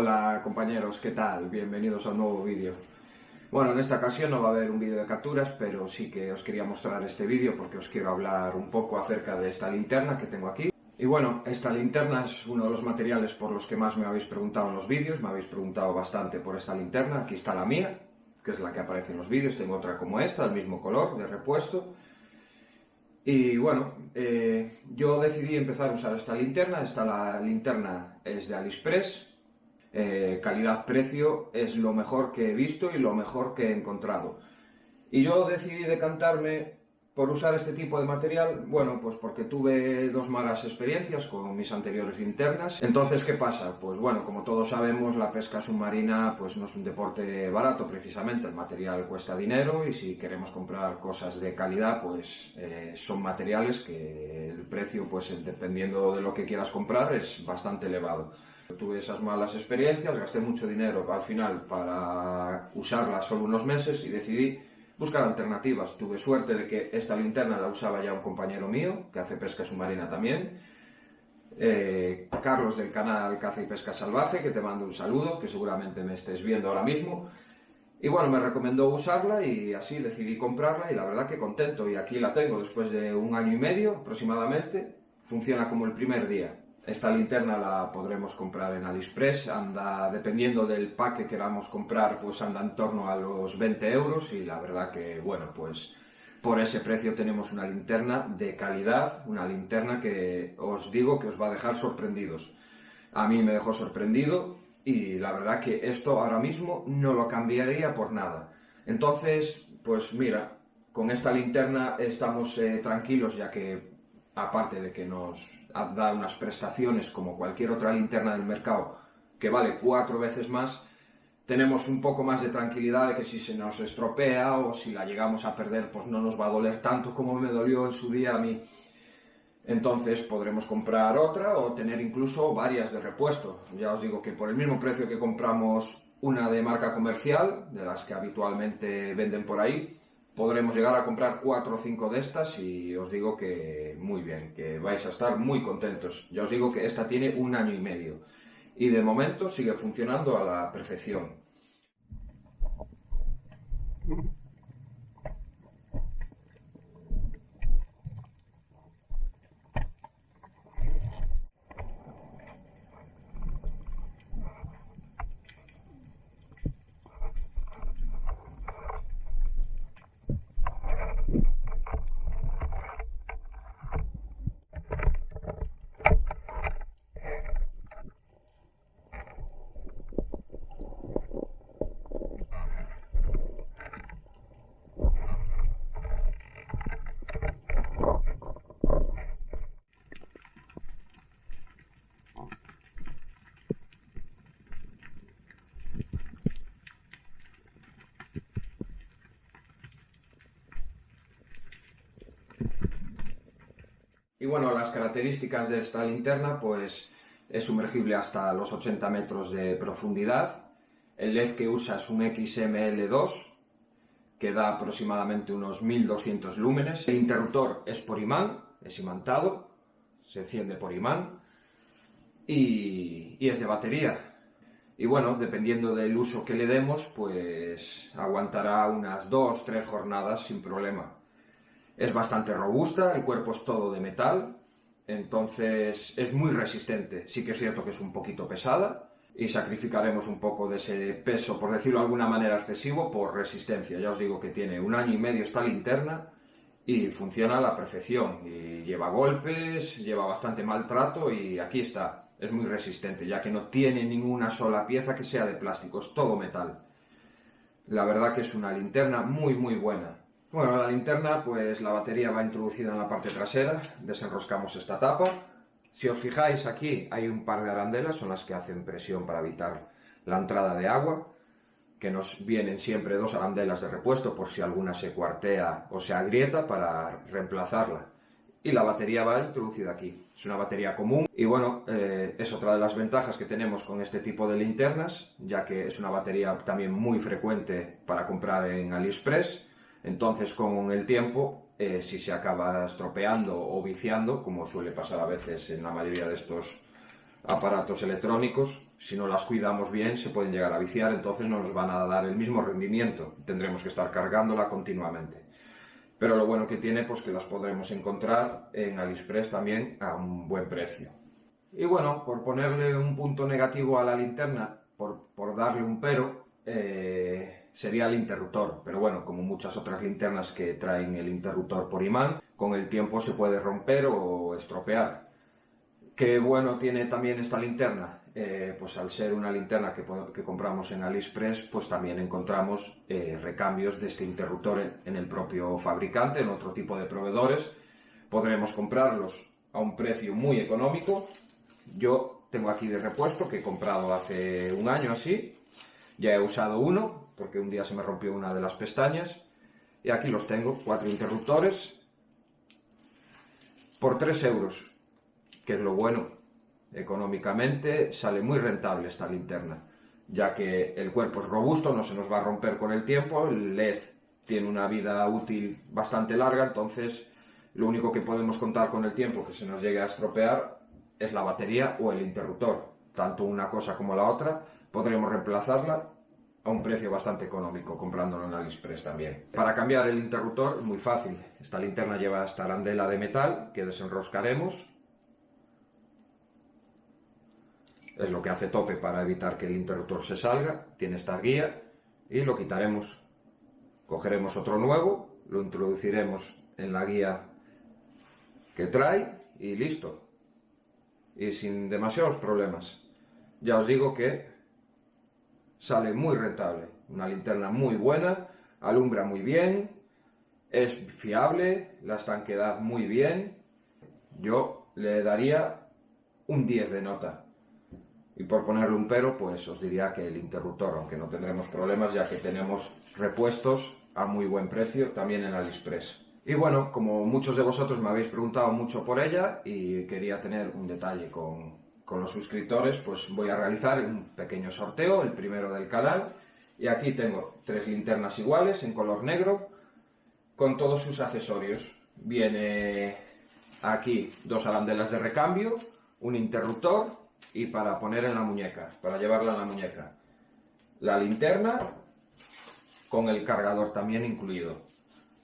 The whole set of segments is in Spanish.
Hola compañeros, ¿qué tal? Bienvenidos a un nuevo vídeo. Bueno, en esta ocasión no va a haber un vídeo de capturas, pero sí que os quería mostrar este vídeo porque os quiero hablar un poco acerca de esta linterna que tengo aquí. Y bueno, esta linterna es uno de los materiales por los que más me habéis preguntado en los vídeos, me habéis preguntado bastante por esta linterna. Aquí está la mía, que es la que aparece en los vídeos, tengo otra como esta, del mismo color, de repuesto. Y bueno, yo decidí empezar a usar esta linterna. La linterna es de AliExpress. Calidad-precio es lo mejor que he visto y lo mejor que he encontrado. Y yo decidí decantarme por usar este tipo de material, bueno, pues porque tuve dos malas experiencias con mis anteriores linternas. Entonces, ¿qué pasa? Pues bueno, como todos sabemos, la pesca submarina pues no es un deporte barato precisamente, el material cuesta dinero y si queremos comprar cosas de calidad, pues son materiales que el precio, pues dependiendo de lo que quieras comprar, es bastante elevado. Tuve esas malas experiencias, gasté mucho dinero al final para usarla solo unos meses y decidí buscar alternativas. Tuve suerte de que esta linterna la usaba ya un compañero mío, que hace pesca submarina también, Carlos del canal Caza y Pesca Salvaje, que te mando un saludo, que seguramente me estés viendo ahora mismo. Y bueno, me recomendó usarla y así decidí comprarla y la verdad que contento. Y aquí la tengo después de 1 año y medio aproximadamente, funciona como el primer día. Esta linterna la podremos comprar en AliExpress, anda, dependiendo del pack que queramos comprar, pues anda en torno a los 20 euros y la verdad que, bueno, pues por ese precio tenemos una linterna de calidad, una linterna que os digo que os va a dejar sorprendidos. A mí me dejó sorprendido y la verdad que esto ahora mismo no lo cambiaría por nada. Entonces, pues mira, con esta linterna estamos tranquilos ya que aparte de que nos da unas prestaciones como cualquier otra linterna del mercado que vale 4 veces más, tenemos un poco más de tranquilidad de que si se nos estropea o si la llegamos a perder, pues no nos va a doler tanto como me dolió en su día a mí. Entonces podremos comprar otra o tener incluso varias de repuesto. Ya os digo que por el mismo precio que compramos una de marca comercial, de las que habitualmente venden por ahí, podremos llegar a comprar 4 o 5 de estas y os digo que muy bien, que vais a estar muy contentos. Ya os digo que esta tiene 1 año y medio y de momento sigue funcionando a la perfección. Y bueno, las características de esta linterna, pues es sumergible hasta los 80 metros de profundidad. El LED que usa es un XML2, que da aproximadamente unos 1200 lúmenes. El interruptor es por imán, es imantado, se enciende por imán y es de batería. Y bueno, dependiendo del uso que le demos, pues aguantará unas 2 o 3 jornadas sin problema. Es bastante robusta, el cuerpo es todo de metal, entonces es muy resistente. Sí que es cierto que es un poquito pesada y sacrificaremos un poco de ese peso, por decirlo de alguna manera excesivo, por resistencia. Ya os digo que tiene 1 año y medio esta linterna y funciona a la perfección. Y lleva golpes, lleva bastante maltrato y aquí está. Es muy resistente, ya que no tiene ninguna sola pieza que sea de plástico, es todo metal. La verdad que es una linterna muy muy buena. Bueno, la linterna, pues la batería va introducida en la parte trasera, desenroscamos esta tapa. Si os fijáis aquí hay un par de arandelas, son las que hacen presión para evitar la entrada de agua, que nos vienen siempre 2 arandelas de repuesto por si alguna se cuartea o se agrieta para reemplazarla. Y la batería va introducida aquí, es una batería común y bueno, es otra de las ventajas que tenemos con este tipo de linternas, ya que es una batería también muy frecuente para comprar en AliExpress. Entonces con el tiempo, si se acaba estropeando o viciando, como suele pasar a veces en la mayoría de estos aparatos electrónicos, Si no las cuidamos bien, se pueden llegar a viciar, entonces no nos van a dar el mismo rendimiento. Tendremos que estar cargándola continuamente. Pero lo bueno que tiene, pues que las podremos encontrar en AliExpress también a un buen precio. Y bueno, por ponerle un punto negativo a la linterna, por darle un pero, sería el interruptor. Pero bueno, como muchas otras linternas que traen el interruptor por imán, con el tiempo se puede romper o estropear. ¿Qué bueno tiene también esta linterna? Pues al ser una linterna que compramos en AliExpress, pues también encontramos recambios de este interruptor en el propio fabricante, en otro tipo de proveedores. Podremos comprarlos a un precio muy económico. Yo tengo aquí de repuesto, que he comprado hace un año así. Ya he usado uno, porque un día se me rompió una de las pestañas. Y aquí los tengo, 4 interruptores por 3 euros. Que es lo bueno. Económicamente sale muy rentable esta linterna, ya que el cuerpo es robusto, no se nos va a romper con el tiempo, el LED tiene una vida útil bastante larga, entonces lo único que podemos contar con el tiempo que se nos llegue a estropear es la batería o el interruptor. Tanto una cosa como la otra podremos reemplazarla a un precio bastante económico, comprándolo en AliExpress también. Para cambiar el interruptor es muy fácil. Esta linterna lleva esta arandela de metal que desenroscaremos. Es lo que hace tope para evitar que el interruptor se salga. Tiene esta guía y lo quitaremos. Cogeremos otro nuevo, lo introduciremos en la guía que trae y listo. Y sin demasiados problemas. Ya os digo que sale muy rentable. Una linterna muy buena, alumbra muy bien, es fiable, la estanqueidad muy bien. Yo le daría un 10 de nota. Y por ponerle un pero, pues os diría que el interruptor, aunque no tendremos problemas, ya que tenemos repuestos a muy buen precio también en AliExpress. Y bueno, como muchos de vosotros me habéis preguntado mucho por ella y quería tener un detalle con los suscriptores, pues voy a realizar un pequeño sorteo, el primero del canal. Y aquí tengo 3 linternas iguales en color negro, con todos sus accesorios. Viene aquí 2 arandelas de recambio, un interruptor, y para poner en la muñeca, para llevarla en la muñeca, la linterna con el cargador también incluido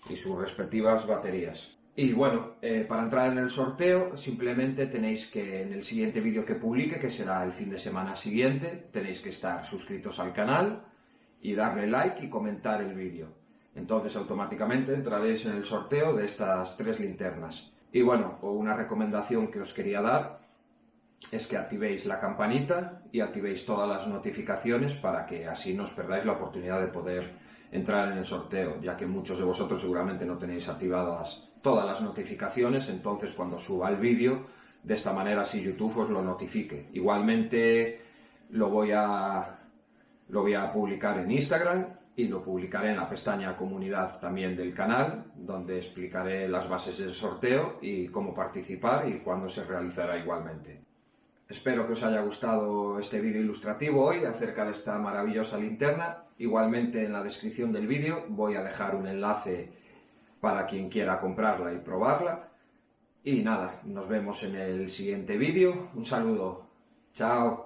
y sus respectivas baterías. Y bueno, para entrar en el sorteo simplemente tenéis que, en el siguiente vídeo que publique, que será el fin de semana siguiente, tenéis que estar suscritos al canal y darle like y comentar el vídeo. Entonces automáticamente entraréis en el sorteo de estas 3 linternas. Y bueno, una recomendación que os quería dar es que activéis la campanita y activéis todas las notificaciones para que así no os perdáis la oportunidad de poder entrar en el sorteo, ya que muchos de vosotros seguramente no tenéis activadas todas las notificaciones, entonces cuando suba el vídeo, de esta manera así YouTube os lo notifique. Igualmente lo voy a publicar en Instagram y lo publicaré en la pestaña comunidad también del canal, donde explicaré las bases del sorteo y cómo participar y cuándo se realizará igualmente. Espero que os haya gustado este vídeo ilustrativo hoy acerca de esta maravillosa linterna. Igualmente en la descripción del vídeo voy a dejar un enlace para quien quiera comprarla y probarla. Y nada, nos vemos en el siguiente vídeo. Un saludo. Chao.